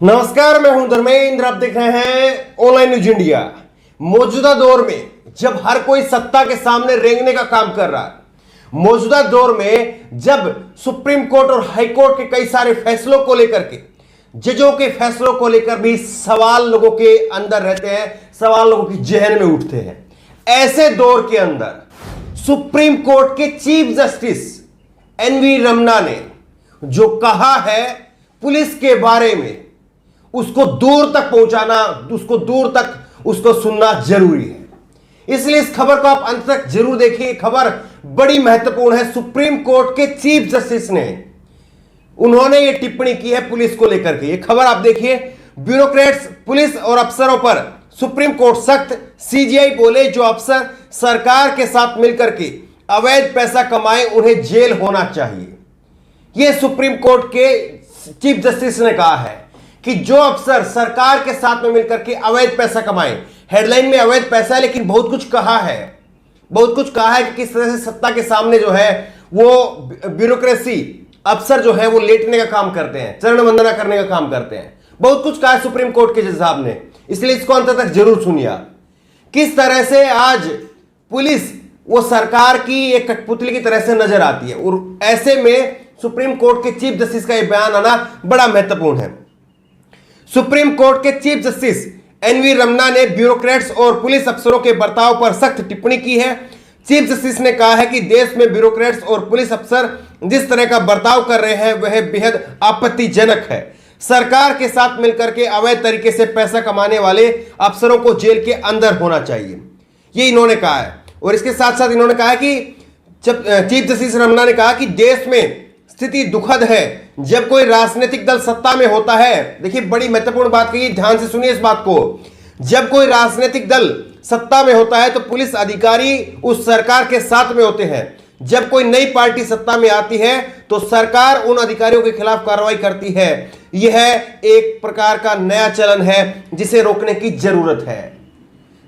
नमस्कार, मैं हूं धर्मेंद्र। आप देख रहे हैं ऑनलाइन न्यूज इंडिया। मौजूदा दौर में जब हर कोई सत्ता के सामने रेंगने का काम कर रहा है, मौजूदा दौर में जब सुप्रीम कोर्ट और हाई कोर्ट के कई सारे फैसलों को लेकर के, जजों के फैसलों को लेकर भी सवाल लोगों के अंदर रहते हैं, सवाल लोगों की जहन में उठते हैं, ऐसे दौर के अंदर सुप्रीम कोर्ट के चीफ जस्टिस एनवी रमन्ना ने जो कहा है पुलिस के बारे में, उसको दूर तक पहुंचाना, उसको सुनना जरूरी है। इसलिए इस खबर को आप अंत तक जरूर देखिए। खबर बड़ी महत्वपूर्ण है। सुप्रीम कोर्ट के चीफ जस्टिस ने उन्होंने ये टिप्पणी की है पुलिस को लेकर के। ये खबर आप देखिए। ब्यूरोक्रेट्स, पुलिस और अफसरों पर सुप्रीम कोर्ट सख्त। सीजीआई बोले जो अफसर सरकार के साथ मिलकर के अवैध पैसा कमाए उन्हें जेल होना चाहिए। यह सुप्रीम कोर्ट के चीफ जस्टिस ने कहा है कि जो अफसर सरकार के साथ में मिलकर के अवैध पैसा कमाए, हेडलाइन में अवैध पैसा है, लेकिन बहुत कुछ कहा है कि किस तरह से सत्ता के सामने जो है वो ब्यूरोक्रेसी अफसर जो है वो लेटने का काम करते हैं, चरण वंदना करने का काम करते हैं। बहुत कुछ कहा है सुप्रीम कोर्ट के जज साहब ने, इसलिए इसको अंत तक जरूर सुनिए। किस तरह से आज पुलिस वो सरकार की एक कठपुतली की तरह से नजर आती है, और ऐसे में सुप्रीम कोर्ट के चीफ जस्टिस का यह बयान आना बड़ा महत्वपूर्ण है। सुप्रीम कोर्ट के चीफ जस्टिस एनवी रमन्ना ने ब्यूरोक्रेट्स और पुलिस अफसरों के बर्ताव पर सख्त टिप्पणी की है। चीफ जस्टिस ने कहा है कि देश में ब्यूरोक्रेट्स और पुलिस अफसर जिस तरह का बर्ताव कर रहे हैं वह बेहद आपत्तिजनक है। सरकार के साथ मिलकर के अवैध तरीके से पैसा कमाने वाले अफसरों को जेल के अंदर होना चाहिए, ये इन्होंने कहा है। और इसके साथ साथ इन्होंने कहा कि चीफ जस्टिस रमन्ना ने कहा कि देश में स्थिति दुखद है जब कोई राजनीतिक दल सत्ता में होता है। देखिए, बड़ी महत्वपूर्ण बात कही, ध्यान से सुनिए इस बात को। जब कोई राजनीतिक दल सत्ता में होता है तो पुलिस अधिकारी उस सरकार के साथ में होते हैं। जब कोई नई पार्टी सत्ता में आती है तो सरकार उन अधिकारियों के खिलाफ कार्रवाई करती है। यह एक प्रकार का नया चलन है जिसे रोकने की जरूरत है।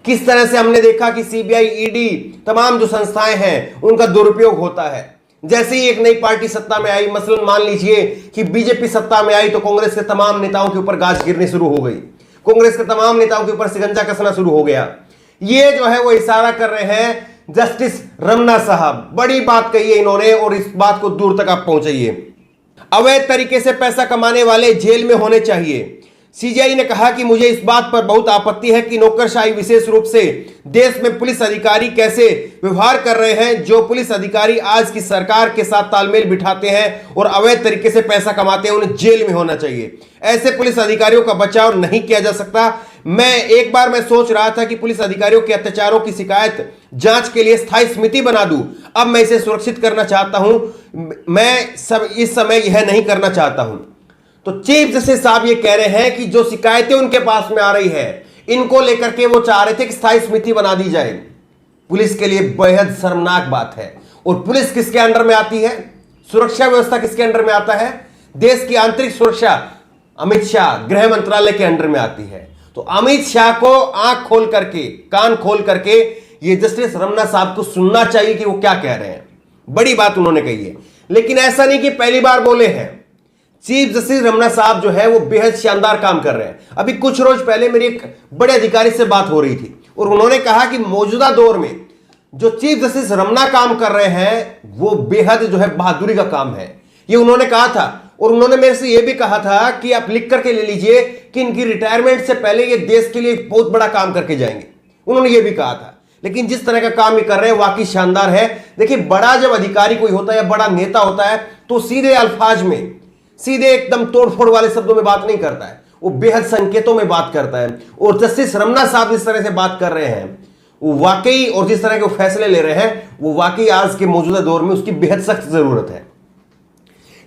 किस तरह से हमने देखा कि सीबीआई, ईडी, तमाम जो संस्थाएं हैं उनका दुरुपयोग होता है। जैसे ही एक नई पार्टी सत्ता में आई, मसलन मान लीजिए कि बीजेपी सत्ता में आई, तो कांग्रेस के तमाम नेताओं के ऊपर गाज गिरनी शुरू हो गई, कांग्रेस के तमाम नेताओं के ऊपर शिकंजा कसना शुरू हो गया। ये जो है वो इशारा कर रहे हैं जस्टिस रमन्ना साहब। बड़ी बात कही है इन्होंने, और इस बात को दूर तक आप पहुंचाइए। अवैध तरीके से पैसा कमाने वाले जेल में होने चाहिए। सीजीआई ने कहा कि मुझे इस बात पर बहुत आपत्ति है कि नौकरशाही, विशेष रूप से देश में पुलिस अधिकारी कैसे व्यवहार कर रहे हैं। जो पुलिस अधिकारी आज की सरकार के साथ तालमेल बिठाते हैं और अवैध तरीके से पैसा कमाते हैं उन्हें जेल में होना चाहिए। ऐसे पुलिस अधिकारियों का बचाव नहीं किया जा सकता। एक बार मैं सोच रहा था कि पुलिस अधिकारियों के अत्याचारों की शिकायत जांच के लिए स्थायी समिति बना दूं। अब मैं इसे सुरक्षित करना चाहता हूं। इस समय यह नहीं करना चाहता हूं। तो चीफ जस्टिस साहब ये कह रहे हैं कि जो शिकायतें उनके पास में आ रही है, इनको लेकर के वो चाह रहे थे कि स्थायी समिति बना दी जाए। पुलिस के लिए बेहद शर्मनाक बात है। और पुलिस किसके अंडर में आती है? सुरक्षा व्यवस्था किसके अंडर में आता है? देश की आंतरिक सुरक्षा अमित शाह, गृह मंत्रालय के अंडर में आती है। तो अमित शाह को आंख खोल करके, कान खोल करके ये जस्टिस रमन्ना साहब को सुनना चाहिए कि वो क्या कह रहे हैं। बड़ी बात उन्होंने कही है। लेकिन ऐसा नहीं कि पहली बार बोले हैं। चीफ जस्टिस रमन्ना साहब जो है वो बेहद शानदार काम कर रहे हैं। अभी कुछ रोज पहले मेरी एक बड़े अधिकारी से बात हो रही थी, और उन्होंने कहा कि मौजूदा दौर में जो चीफ जस्टिस रमन्ना काम कर रहे हैं वो बेहद जो है बहादुरी का काम है, ये उन्होंने कहा था। और उन्होंने मेरे से यह भी कहा था कि आप लिख करके ले लीजिए कि इनकी रिटायरमेंट से पहले ये देश के लिए बहुत बड़ा काम करके जाएंगे, उन्होंने ये भी कहा था। लेकिन जिस तरह का काम ये कर रहे हैं वाकई शानदार है। देखिए, बड़ा जब अधिकारी कोई होता है या बड़ा नेता होता है तो सीधे अल्फाज में, सीधे एकदम तोड़फोड़ वाले शब्दों में बात नहीं करता है, वो बेहद संकेतों में बात करता है। और जस्टिस रमन्ना साहब जिस तरह से बात कर रहे हैं वो वाकई, और जिस तरह के फैसले ले रहे हैं वो वाकई आज के मौजूदा दौर में उसकी बेहद सख्त जरूरत है।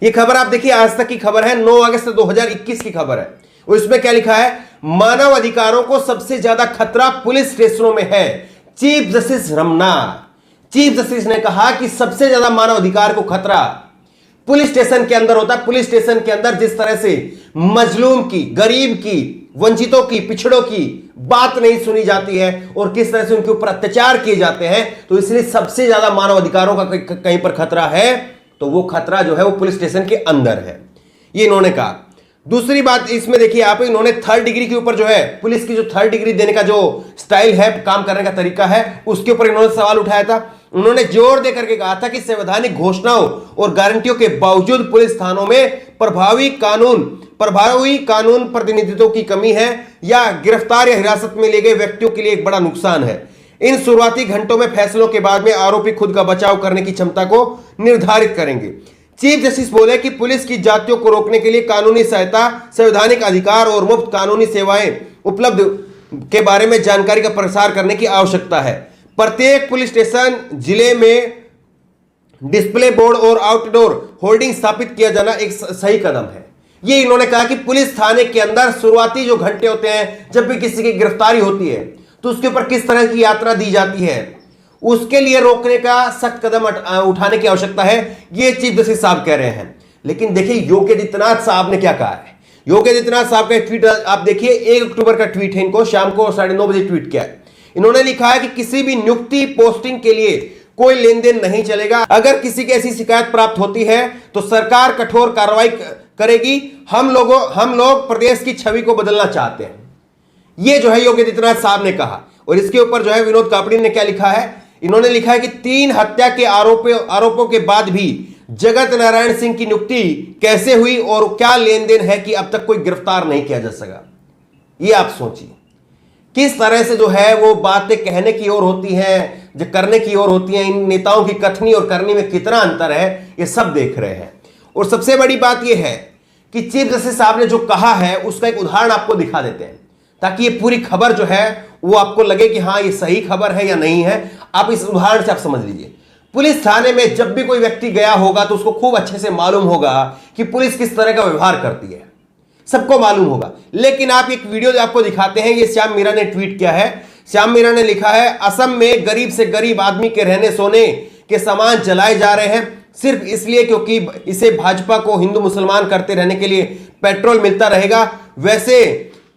ये खबर आप देखिए, आज तक की खबर है, 9 अगस्त 2021 की खबर है। और इसमें क्या लिखा है? मानव अधिकारों को सबसे ज्यादा खतरा पुलिस स्टेशनों में है। Chief justice Ramana, chief justice ने कहा कि सबसे ज्यादा मानव अधिकार को खतरा पुलिस स्टेशन के अंदर होता है। पुलिस स्टेशन के अंदर जिस तरह से मजलूम की, गरीब की, वंचितों की, पिछड़ों की बात नहीं सुनी जाती है और किस तरह से उनके ऊपर अत्याचार किए जाते हैं, तो इसलिए सबसे ज्यादा मानव अधिकारों का कहीं पर खतरा है तो वो खतरा जो है वो पुलिस स्टेशन के अंदर है, ये इन्होंने कहा। दूसरी बात इसमें देखिए आप, इन्होंने थर्ड डिग्री के ऊपर जो है पुलिस की जो थर्ड डिग्री देने का जो स्टाइल है, काम करने का तरीका है, उसके ऊपर इन्होंने सवाल उठाया था। उन्होंने जोर देकर के कहा था कि संवैधानिक घोषणाओं और गारंटियों के बावजूद पुलिस थानों में प्रभावी कानून प्रतिनिधित्व की कमी है या गिरफ्तार या हिरासत में लिए गए व्यक्तियों के लिए एक बड़ा नुकसान है। इन शुरुआती घंटों में फैसलों के बाद में आरोपी खुद का बचाव करने की क्षमता को निर्धारित करेंगे। चीफ जस्टिस बोले कि पुलिस की जातियों को रोकने के लिए कानूनी सहायता, संवैधानिक अधिकार और मुफ्त कानूनी सेवाएं उपलब्ध के बारे में जानकारी का प्रसार करने की आवश्यकता है। प्रत्येक पुलिस स्टेशन, जिले में डिस्प्ले बोर्ड और आउटडोर होर्डिंग स्थापित किया जाना एक सही कदम है। ये इन्होंने कहा कि पुलिस थाने के अंदर शुरुआती जो घंटे होते हैं, जब भी किसी की गिरफ्तारी होती है तो उसके ऊपर किस तरह की यात्रा दी जाती है, उसके लिए रोकने का सख्त कदम उठाने की आवश्यकता है, ये चीफ जस्टिस साहब कह रहे हैं। लेकिन देखिए योगी आदित्यनाथ साहब ने क्या कहा है। योगी आदित्यनाथ साहब का ट्वीट आप देखिए, 1 अक्टूबर का ट्वीट है, इनको शाम को 9:30 बजे ट्वीट किया है। इन्होंने लिखा है कि किसी भी नियुक्ति पोस्टिंग के लिए कोई लेन देन नहीं चलेगा। अगर किसी की ऐसी शिकायत प्राप्त होती है तो सरकार कठोर कार्रवाई करेगी। हम लोग प्रदेश की छवि को बदलना चाहते हैं, ये जो है योगी आदित्यनाथ साहब ने कहा। और इसके ऊपर जो है विनोद कापड़ी ने क्या लिखा है, इन्होंने लिखा है कि 3 हत्या के आरोपों के बाद भी जगत नारायण सिंह की नियुक्ति कैसे हुई और क्या लेन देन है कि अब तक कोई गिरफ्तार नहीं किया जा सका। ये आप सोचिए किस तरह से जो है वो बातें कहने की ओर होती हैं, जो करने की ओर होती हैं। इन नेताओं की कथनी और करनी में कितना अंतर है, ये सब देख रहे हैं। और सबसे बड़ी बात यह है कि चीफ जस्टिस साहब ने जो कहा है उसका एक उदाहरण आपको दिखा देते हैं, ताकि ये पूरी खबर जो है वो आपको लगे कि हाँ ये सही खबर है या नहीं है। आप इस उदाहरण से आप समझ लीजिए। पुलिस थाने में जब भी कोई व्यक्ति गया होगा तो उसको खूब अच्छे से मालूम होगा कि पुलिस किस तरह का व्यवहार करती है, सबको मालूम होगा। लेकिन आप एक वीडियो आपको दिखाते हैं, ये श्याम मीरा ने ट्वीट किया है। श्याम मीरा ने लिखा है, असम में गरीब से गरीब आदमी के रहने सोने के सामान जलाए जा रहे हैं सिर्फ इसलिए क्योंकि इसे भाजपा को हिंदू मुसलमान करते रहने के लिए पेट्रोल मिलता रहेगा। वैसे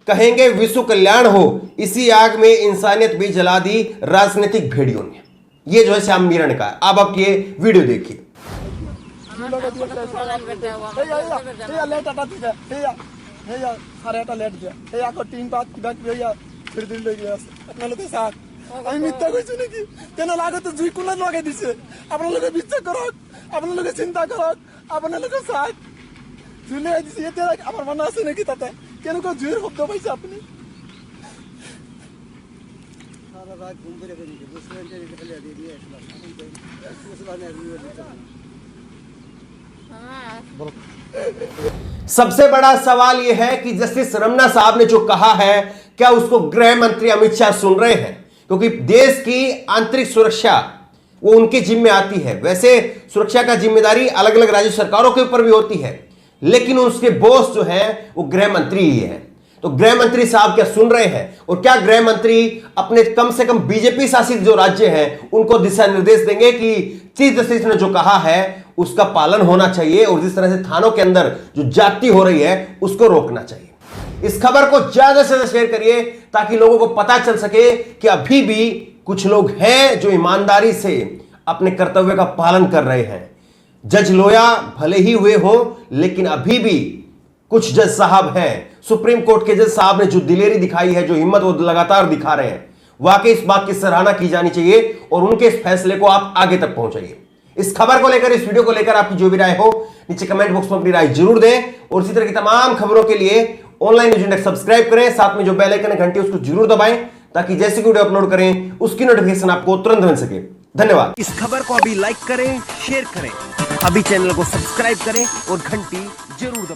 कहेंगे विश्व कल्याण हो, इसी आग में इंसानियत भी जला दी राजनीतिक भेड़ियों ने। ये जो है श्याम मीरा ने कहा। अब आप ये वीडियो देखिए। আমি মিথ্যা কইছি নাকি? কেন লাগে তো জুই কুলার লাগাই দিছে। আপনারা বিশ্বাস করক, আপনারা চিন্তা করক, আপনারা সাথ জুলে দিছে। এতে আমার মনে আছে নাকি তাতে? কেন কো জুইর শব্দ পাইছে আপনি? সারা রাত ঘুম করে গেছি, বুঝলেন যে এটা খালি দিয়ে আসলাম। सबसे बड़ा सवाल यह है कि जस्टिस रमन्ना साहब ने जो कहा है, क्या उसको गृह मंत्री अमित शाह सुन रहे हैं? क्योंकि देश की आंतरिक सुरक्षा वो उनके जिम्मे आती है। वैसे सुरक्षा का जिम्मेदारी अलग अलग राज्य सरकारों के ऊपर भी होती है, लेकिन उसके बॉस जो है वो गृह मंत्री ही है। तो गृह मंत्री साहब क्या सुन रहे हैं? और क्या गृह मंत्री अपने कम से कम बीजेपी शासित जो राज्य हैं उनको दिशा निर्देश देंगे कि चीफ जस्टिस ने जो कहा है उसका पालन होना चाहिए और जिस तरह से थानों के अंदर जो जाति हो रही है उसको रोकना चाहिए। इस खबर को ज्यादा से ज्यादा शेयर करिए ताकि लोगों को पता चल सके कि अभी भी कुछ लोग हैं जो ईमानदारी से अपने कर्तव्य का पालन कर रहे हैं। जज लोया भले ही हुए हो, लेकिन अभी भी कुछ जज साहब हैं, सुप्रीम कोर्ट के जज साहब ने जो दिलेरी दिखाई है, जो हिम्मत वो लगातार दिखा रहे हैं, वाकई इस बात की सराहना की जानी चाहिए और उनके इस फैसले को आप आगे तक पहुंचाइए। इस खबर को लेकर, इस वीडियो को लेकर आपकी जो भी राय हो नीचे कमेंट बॉक्स में अपनी राय जरूर दें और इसी तरह की तमाम खबरों के लिए ऑनलाइन न्यूज इंडेक्स सब्सक्राइब करें, साथ में जो बेल आइकन है घंटी उसको जरूर दबाएं ताकि जैसे वीडियो अपलोड करें उसकी नोटिफिकेशन आपको तुरंत मिल सके। धन्यवाद। इस खबर को अभी लाइक करें, शेयर करें, अभी चैनल को सब्सक्राइब करें और घंटी जरूर दबाएं।